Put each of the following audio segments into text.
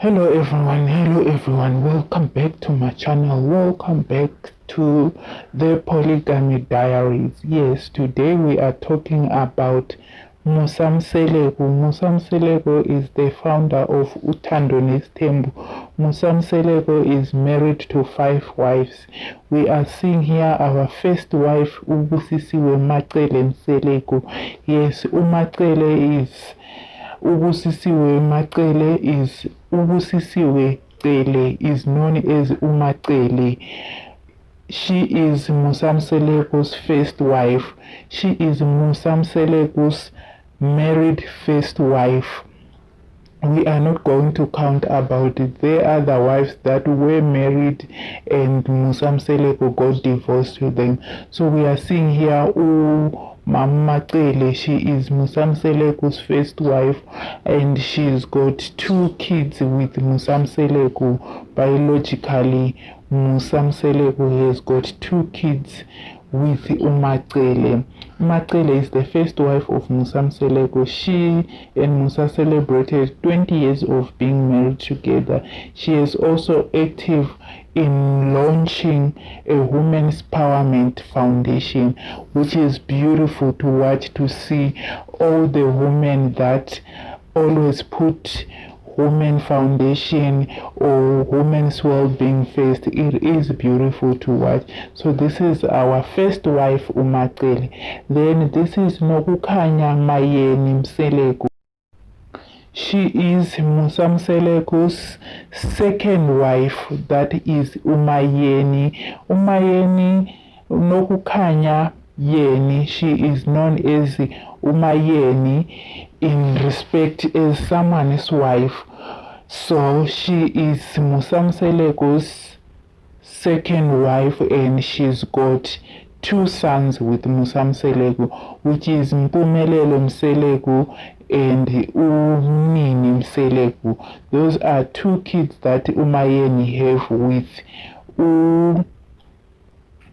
Hello everyone, welcome back to my channel, welcome back to the Polygamy Diaries. Yes, today we are talking about Musa Mseleku. Musa Mseleku is the founder of Uthando Nesithembu. Musa Mseleku is married to 5 wives. We are seeing here our first wife, Ubusisiwe Macele Mseleku. Yes, Umacele is Ubusisiwe Macele is known as Umacele. She is Musa Mseleku's first wife. She is Musa Mseleku's married first wife. We are not going to count about it. There are the wives that were married and Musa Mseleku got divorced to them. So we are seeing here Mama Macele. She is Musa Mseleku's first wife and she's got 2 kids with Musa Mseleku. Biologically, Musa Mseleku has got 2 kids with Umacele. Macele is the first wife of Musa Mseleku. She and Musa celebrated 20 years of being married together. She is also active in launching a Women's Empowerment Foundation, which is beautiful to watch, to see all the women that always put Women Foundation or women's well-being first. It is beautiful to watch. So this is our first wife, Umacele. Then this is Nokukhanya Mayeni Mseleku. She is Musa Mseleku's second wife, that is Umayeni. Umayeni Nokukhanya Yeni, she is known as Umayeni in respect as someone's wife. So she is Musa Mseleku's second wife and she's got 2 sons with Musa Mseleku, which is Mpumelelo Mseleku and Umnini Mseleku. Those are 2 kids that Umayeni have with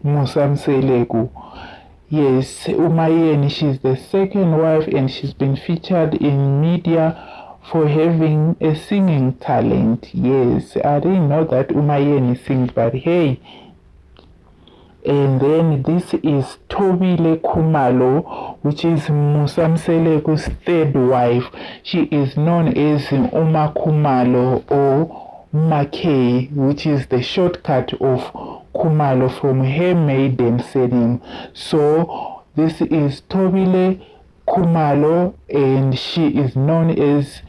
Musa Mseleku. Yes, Umayeni, she's the second wife and she's been featured in media for having a singing talent. Yes, I didn't know that Umayeni sings, but hey. And then this is Thobile Khumalo, which is Musa Mseleku's third wife. She is known as Uma Khumalo or Makei, which is the shortcut of Khumalo from her maiden surname. So this is Thobile Khumalo and she is known as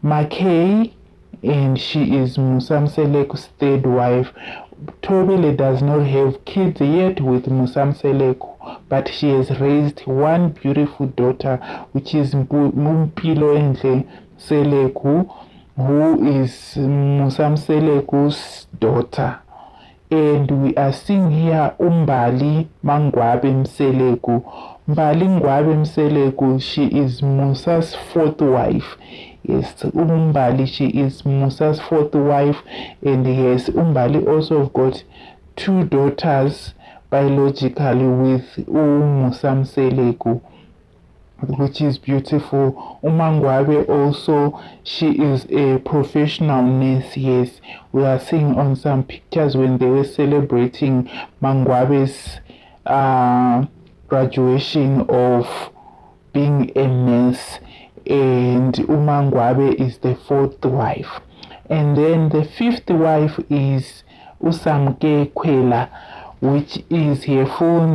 Makei and she is Musa Mseleku's third wife. Thobile does not have kids yet with Musa Mseleku, but she has raised 1 beautiful daughter, which is Mumpilo Enhle Mseleku, who is Musa Mseleku's daughter. And we are seeing here Umbali Mangwabe Mseleku. Mbali Ngwabe Mseleku, she is Musa's 4th wife. Yes, Umbali, she is Musa's 4th wife, and yes, Umbali also got 2 daughters biologically with Musa Mseleku, which is beautiful. Umangwabe also, she is a professional nurse. Yes, we are seeing on some pictures when they were celebrating Mangwabe's graduation of being a nurse. And Umangwabe is the 4th wife. And then the 5th wife is Usamke Kwela, which is her full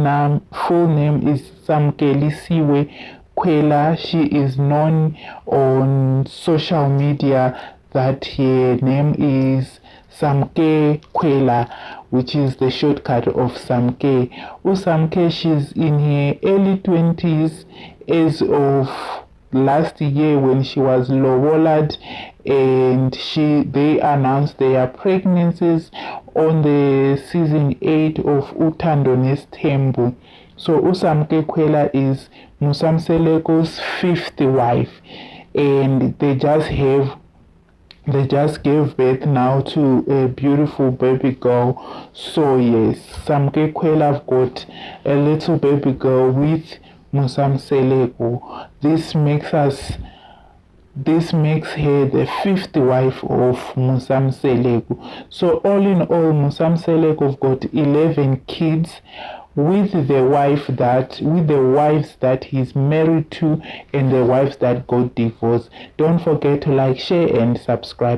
name is Samkelisiwe Kwela. She is known on social media that her name is Samke Kwela, which is the shortcut of Samke. Usamke, she's in her early 20s as of last year when she was lowolad, and they announced their pregnancies on the season 8 of Uthando Nesithembu. So Usamke Kwela is Musa Mseleku's 5th wife, and they just gave birth now to a beautiful baby girl. So yes, Samke Kwela have got a little baby girl with Musa Mseleku. This makes us This makes her the 5th wife of Musa Mseleku. So all in all, Musa Mseleku got 11 kids with the wives that he's married to and the wives that got divorced. Don't forget to like, share and subscribe.